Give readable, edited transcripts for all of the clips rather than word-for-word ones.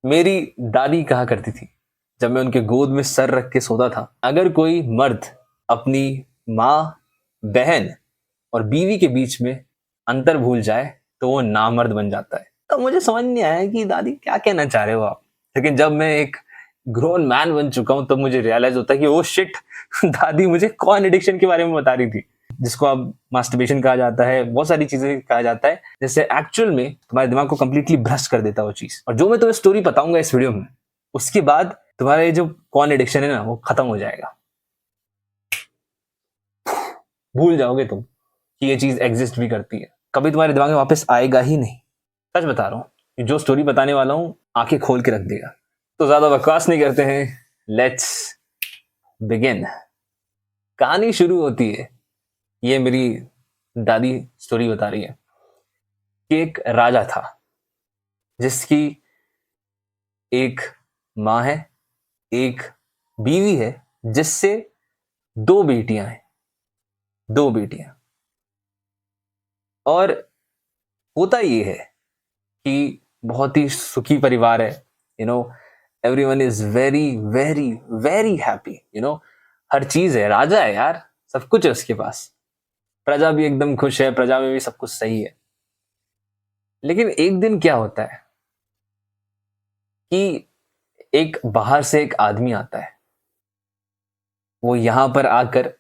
मेरी दादी कहा करती थी, जब मैं उनके गोद में सर रख के सोता था, अगर कोई मर्द अपनी माँ, बहन और बीवी के बीच में अंतर भूल जाए तो वो नामर्द बन जाता है। तो मुझे समझ नहीं आया कि दादी क्या कहना चाह रहे हो आप। लेकिन जब मैं एक ग्रोन मैन बन चुका हूं तब मुझे रियलाइज होता है कि ओ शिट, दादी मुझे कॉर्न एडिक्शन के बारे में बता रही थी, जिसको अब मास्टरबेशन कहा जाता है, बहुत सारी चीजें कहा जाता है, जैसे एक्चुअल में तुम्हारे दिमाग को कंप्लीटली भ्रष्ट कर देता है वो चीज। और जो मैं तुम्हें स्टोरी बताऊंगा इस वीडियो में, उसके बाद तुम्हारे जो कॉर्न एडिक्शन है ना वो खत्म हो जाएगा। भूल जाओगे तुम कि ये चीज एग्जिस्ट भी करती है, कभी तुम्हारे दिमाग में वापस आएगा ही नहीं। सच बता रहा हूं, जो स्टोरी बताने वाला हूं आंखें खोल के रख देगा। तो ज्यादा बकवास नहीं करते हैं, लेट्स बिगिन। कहानी शुरू होती है, ये मेरी दादी स्टोरी बता रही है कि एक राजा था जिसकी एक माँ है, एक बीवी है, जिससे दो बेटियां हैं, दो बेटियां। और होता ये है कि बहुत ही सुखी परिवार है, everyone is very very very happy, हर चीज है, राजा है यार, सब कुछ है उसके पास, प्रजा भी एकदम खुश है, प्रजा में भी सब कुछ सही है। लेकिन एक दिन क्या होता है कि एक बाहर से एक आदमी आता है, वो यहां पर आकर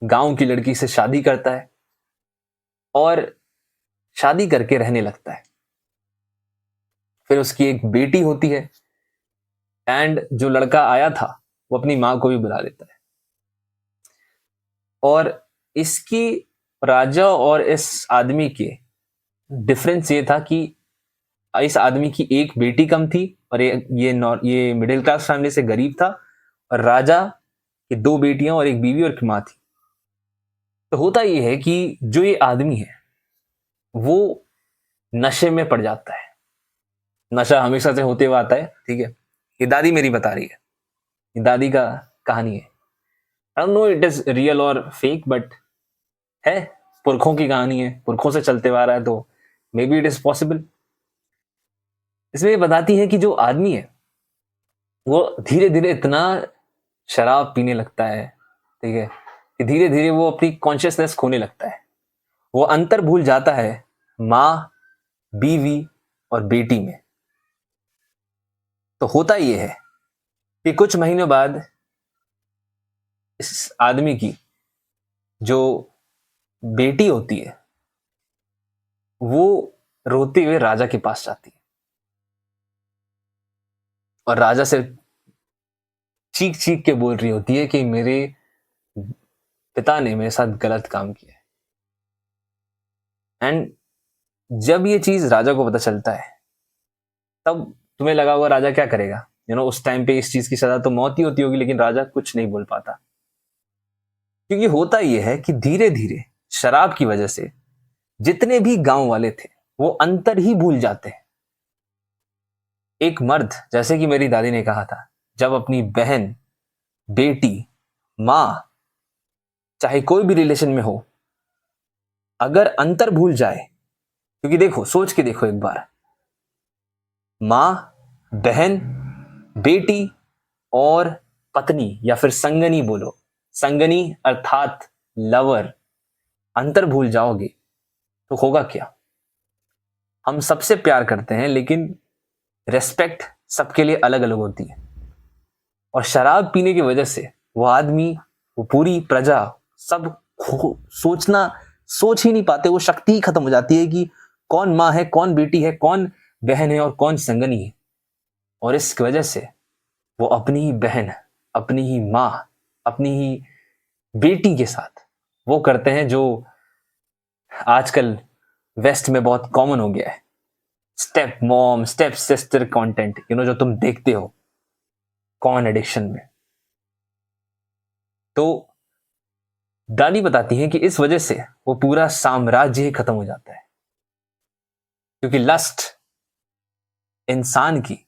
गांव की लड़की से शादी करता है और शादी करके रहने लगता है। फिर उसकी एक बेटी होती है, एंड जो लड़का आया था वो अपनी माँ को भी बुला लेता है। और इसकी, राजा और इस आदमी के डिफरेंस ये था कि इस आदमी की एक बेटी कम थी और ये मिडिल क्लास फैमिली से गरीब था, और राजा की दो बेटियां और एक बीवी और एक माँ थी। तो होता ये है कि जो ये आदमी है वो नशे में पड़ जाता है। नशा हमेशा से होते हुआ आता है, ठीक है, ये दादी मेरी बता रही है, ये दादी का कहानी है। I don't know it is real और फेक, बट है, पुरखों की कहानी है, पुरखों से चलते हुआ आ रहा है, तो may be it is possible. इसमें ये बताती है कि जो आदमी है वो धीरे धीरे इतना शराब पीने लगता है, ठीक है, कि धीरे धीरे वो अपनी कॉन्शियसनेस खोने लगता है। वो अंतर भूल जाता है माँ, बीवी और बेटी में। तो होता ये है कि कुछ महीनों बाद इस आदमी की जो बेटी होती है वो रोते हुए राजा के पास जाती है और राजा से चीख चीख के बोल रही होती है कि मेरे पिता ने मेरे साथ गलत काम किया है। एंड जब ये चीज राजा को पता चलता है, तब तुम्हें लगा होगा राजा क्या करेगा, उस टाइम पे इस चीज की सजा तो मौत ही होती होगी, लेकिन राजा कुछ नहीं बोल पाता। क्योंकि होता यह है कि धीरे धीरे शराब की वजह से जितने भी गांव वाले थे वो अंतर ही भूल जाते हैं। एक मर्द, जैसे कि मेरी दादी ने कहा था, जब अपनी बहन, बेटी, मां, चाहे कोई भी रिलेशन में हो, अगर अंतर भूल जाए, क्योंकि देखो, सोच के देखो एक बार, मां, बहन, बेटी और पत्नी या फिर संगनी बोलो, संगनी अर्थात लवर, अंतर भूल जाओगे तो होगा क्या। हम सबसे प्यार करते हैं, लेकिन रेस्पेक्ट सबके लिए अलग अलग होती है। और शराब पीने की वजह से वो आदमी, वो पूरी प्रजा, सब सोचना, सोच ही नहीं पाते, वो शक्ति ही खत्म हो जाती है कि कौन माँ है, कौन बेटी है, कौन बहन है और कौन संगनी है। और इस वजह से वो अपनी ही बहन, अपनी ही माँ, अपनी ही बेटी के साथ वो करते हैं जो आजकल वेस्ट में बहुत कॉमन हो गया है, step mom, step sister content, जो तुम देखते हो कॉर्न एडिक्शन में। तो दादी बताती है कि इस वजह से वो पूरा साम्राज्य ही खत्म हो जाता है, क्योंकि लस्ट इंसान की,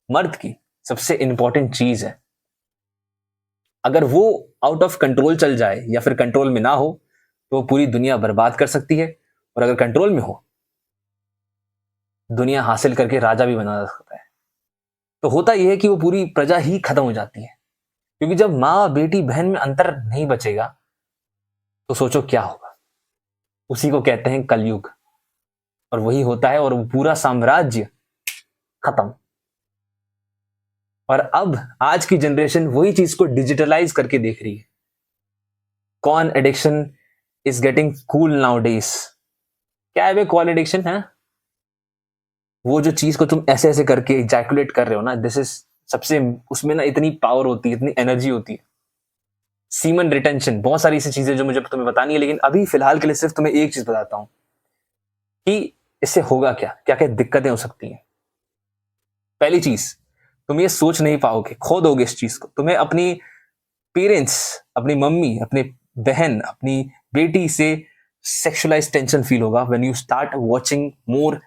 मर्द की सबसे इंपॉर्टेंट चीज है। अगर वो आउट ऑफ कंट्रोल चल जाए या फिर कंट्रोल में ना हो तो वो पूरी दुनिया बर्बाद कर सकती है, और अगर कंट्रोल में हो, दुनिया हासिल करके राजा भी बना सकता है। तो होता यह है कि वो पूरी प्रजा ही खत्म हो जाती है, क्योंकि जब माँ बेटी बहन में अंतर नहीं बचेगा तो सोचो क्या होगा। उसी को कहते हैं कलयुग, और वही होता है, और वो पूरा साम्राज्य खत्म। और अब आज की जनरेशन वही चीज को डिजिटलाइज करके देख रही है। Corn addiction is getting cool now days. क्या है वे कॉर्न एडिक्शन है? वो जो चीज को तुम ऐसे ऐसे करके इजैकुलेट कर रहे हो ना, दिस इज सबसे, उसमें ना इतनी पावर होती है, इतनी एनर्जी होती है। सीमन रिटेंशन, बहुत सारी ऐसी चीजें जो मुझे तुम्हें बतानी है, लेकिन अभी फिलहाल के लिए सिर्फ तुम्हें एक चीज बताता हूं कि इससे होगा क्या, क्या क्या दिक्कतें हो सकती हैं। पहली चीज, तुम ये सोच नहीं पाओगे, खो दोगे इस चीज को। तुम्हें अपनी पेरेंट्स, अपनी मम्मी, अपने बहन, अपनी बेटी से सेक्सुअलाइज टेंशन फील होगा when you start watching more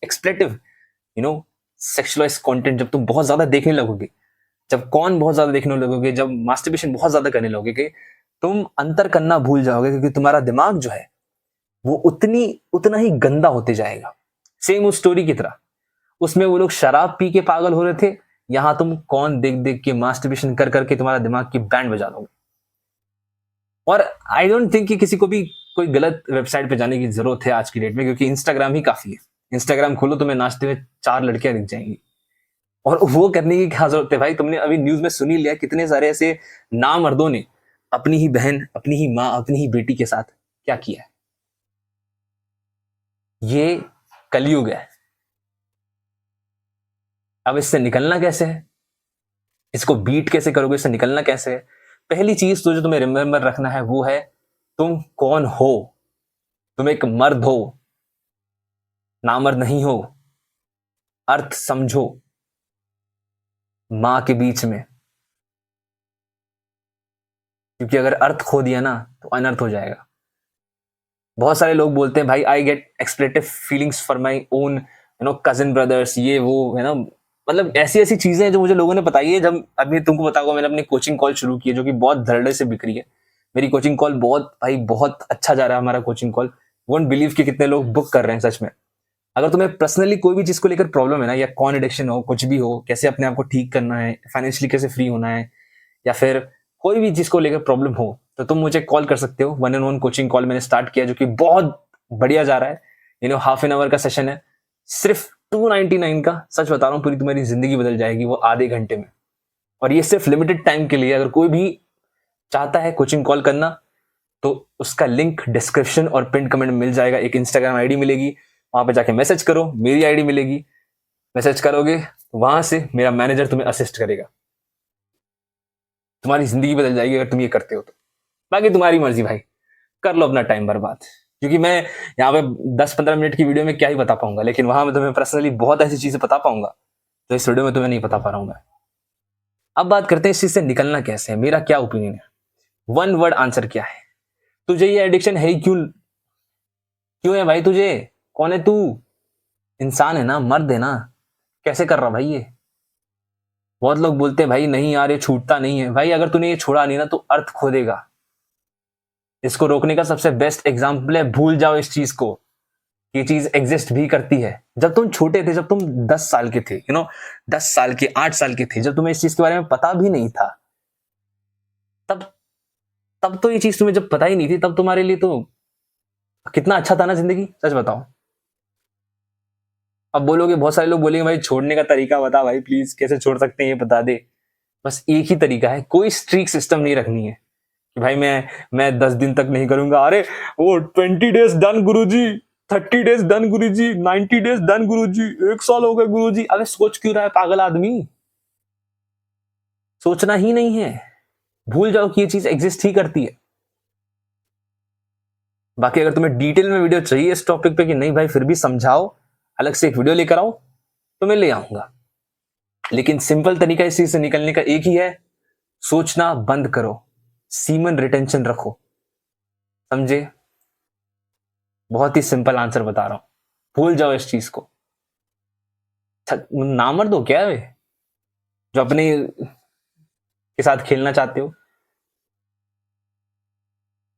explicit sexualize content. जब तुम बहुत ज्यादा देखने लगोगे, जब कौन बहुत ज्यादा देखने लगोगे, जब मास्टरबेशन बहुत ज्यादा करने लगोगे, तुम अंतर करना भूल जाओगे, क्योंकि तुम्हारा दिमाग जो है वो उतना ही गंदा होते जाएगा। सेम उस स्टोरी की तरह, उसमें वो लोग शराब पी के पागल हो रहे थे, यहां तुम कौन देख देख के मास्टरबेशन कर करके तुम्हारा दिमाग की बैंड बजा दोगे। और आई डोंट थिंक कि किसी को भी कोई गलत वेबसाइट पे जाने की जरूरत है आज की डेट में, क्योंकि इंस्टाग्राम ही काफी है। इंस्टाग्राम खोलो, तुम्हें नाचते हुए 4 लड़कियां दिख जाएंगी, और वो करने की क्या जरूरत है भाई। तुमने अभी न्यूज में सुन ही लिया, कितने सारे ऐसे नामर्दों ने अपनी ही बहन, अपनी ही माँ, अपनी ही बेटी के साथ क्या किया है। ये कलयुग है। अब इससे निकलना कैसे है, इसको बीट कैसे करोगे, इससे निकलना कैसे है? पहली चीज तो जो तुम्हें रिमेंबर रखना है वो है, तुम कौन हो। तुम एक मर्द हो, नामर्द नहीं हो। अर्थ समझो मां के बीच में, क्योंकि अगर अर्थ खो दिया ना तो अनर्थ हो जाएगा। बहुत सारे लोग बोलते हैं भाई, I get explicit feelings for my own cousin brothers, ये वो है ना, मतलब ऐसी ऐसी चीजें जो मुझे लोगों ने बताई है। जब अभी तुमको बताऊंगा, मैंने अपनी कोचिंग कॉल शुरू की है, जो कि बहुत धड़ल्ले से बिक रही है। मेरी कोचिंग कॉल बहुत भाई बहुत अच्छा जा रहा है हमारा कोचिंग कॉल। वोंट बिलीव कि कितने लोग बुक कर रहे हैं सच में। अगर तुम्हें पर्सनली कोई भी चीज को लेकर प्रॉब्लम है ना, या कॉन एडिक्शन हो, कुछ भी हो, कैसे अपने आप को ठीक करना है, फाइनेंशियली कैसे फ्री होना है, या फिर कोई भी चीज को लेकर प्रॉब्लम हो, तो तुम मुझे कॉल कर सकते हो। 1-on-1 कोचिंग कॉल मैंने स्टार्ट किया, जो कि बहुत बढ़िया जा रहा है। हाफ एन आवर का सेशन है, सिर्फ 299 का। सच बता रहा हूँ, पूरी तुम्हारी जिंदगी बदल जाएगी वो आधे घंटे में। और ये सिर्फ लिमिटेड टाइम के लिए। अगर कोई भी चाहता है कोचिंग कॉल करना, तो उसका लिंक डिस्क्रिप्शन और पिन कमेंट में मिल जाएगा। एक इंस्टाग्राम आईडी मिलेगी, वहां पे जाके मैसेज करो, मेरी आईडी मिलेगी, मैसेज करोगे, वहां से मेरा मैनेजर तुम्हें असिस्ट करेगा। तुम्हारी जिंदगी बदल जाएगी अगर तुम ये करते हो तो। बाकी तुम्हारी मर्जी भाई, कर लो अपना टाइम बर्बाद, क्योंकि मैं यहाँ पे 10-15 मिनट की वीडियो में क्या ही बता पाऊंगा, लेकिन वहां में तुम्हें पर्सनली बहुत ऐसी चीजें बता पाऊंगा तो इस वीडियो में तुम्हें नहीं बता पा रहा हूं मैं। अब बात करते हैं इस चीज से निकलना कैसे है, मेरा क्या ओपिनियन है। 1 वर्ड आंसर क्या है, तुझे ये एडिक्शन है ही क्यों, क्यों है भाई तुझे? कौन है तू? इंसान है ना, मर्द है ना, कैसे कर रहा भाई ये? बहुत लोग बोलते हैं भाई नहीं यार ये छूटता नहीं है। भाई अगर तूने ये छोड़ा नहीं ना तो अर्थ खो देगा। इसको रोकने का सबसे बेस्ट एग्जाम्पल है, भूल जाओ इस चीज को, ये चीज एग्जिस्ट भी करती है। जब तुम छोटे थे, जब तुम 10 साल के थे, 10 साल के, 8 साल के थे, जब तुम्हें इस चीज के बारे में पता भी नहीं था, तब तब तो ये चीज तुम्हें जब पता ही नहीं थी, तब तुम्हारे लिए तो कितना अच्छा था ना जिंदगी, सच बताओ। अब बोलोगे, बहुत सारे लोग बोलेंगे भाई छोड़ने का तरीका बता भाई प्लीज, कैसे छोड़ सकते हैं ये बता दे। बस एक ही तरीका है, कोई स्ट्रीक सिस्टम नहीं रखनी है कि भाई मैं 10 दिन तक नहीं करूंगा। अरे वो 20 डेज डन गुरुजी, 30 डेज डन गुरुजी, 90 डेज डन गुरुजी, 1 साल हो गए गुरुजी। अबे सोच क्यों रहा है पागल आदमी? सोचना ही नहीं है, भूल जाओ कि ये चीज एग्जिस्ट ही करती है। बाकी अगर तुम्हें डिटेल में वीडियो चाहिए इस टॉपिक पे कि नहीं भाई फिर भी समझाओ, अलग से एक वीडियो लेकर आओ, तो मैं ले आऊंगा। लेकिन सिंपल तरीका इस चीज से निकलने का एक ही है, सोचना बंद करो, सीमन रिटेंशन रखो। समझे? बहुत ही सिंपल आंसर बता रहा हूं, भूल जाओ इस चीज को। नामर्द हो क्या है जो अपने के साथ खेलना चाहते हो?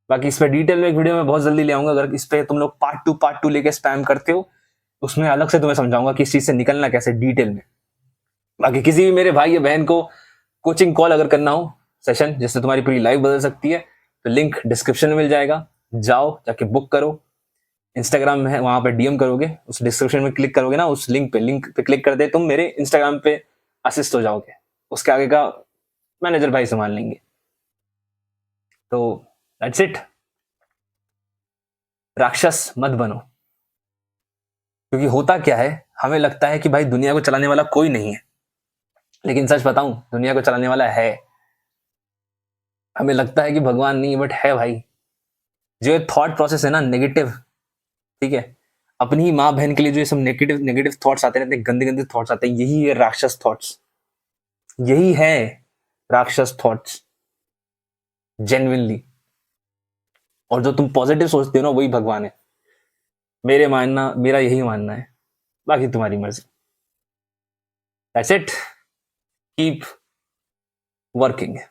बाकी इस पे डिटेल में एक वीडियो में बहुत जल्दी ले आऊंगा। अगर इस पे तुम लोग पार्ट 2 लेके स्पैम करते हो, उसमें अलग से तुम्हें समझाऊंगा कि इस चीज से निकलना कैसे डिटेल में। बाकी किसी भी मेरे भाई या बहन को कोचिंग कॉल अगर करना हो, सेशन जिससे तुम्हारी पूरी लाइफ बदल सकती है, तो लिंक डिस्क्रिप्शन में मिल जाएगा, जाओ जाके बुक करो। इंस्टाग्राम में है, वहां पे डीएम करोगे, उस डिस्क्रिप्शन में क्लिक करोगे ना, उस लिंक पे क्लिक कर दे तुम, मेरे इंस्टाग्राम पे असिस्ट हो जाओगे, उसके आगे का मैनेजर भाई संभाल लेंगे। तो दैट्स इट। राक्षस मत बनो, क्योंकि होता क्या है, हमें लगता है कि भाई दुनिया को चलाने वाला कोई नहीं है, लेकिन सच बताऊं, दुनिया को चलाने वाला है। हमें लगता है कि भगवान नहीं, बट है भाई। जो ये थॉट प्रोसेस है ना नेगेटिव, ठीक है, अपनी ही माँ बहन के लिए जो ये सब नेगेटिव नेगेटिव थॉट्स आते रहते हैं, गंदे गंदे थॉट्स आते हैं, यही है राक्षस थॉट्स, यही है राक्षस थॉट्स जेन्युइनली। और जो तुम पॉजिटिव सोचते हो ना, वही भगवान है, मेरा यही मानना है, बाकी तुम्हारी मर्जी। That's it, keep working.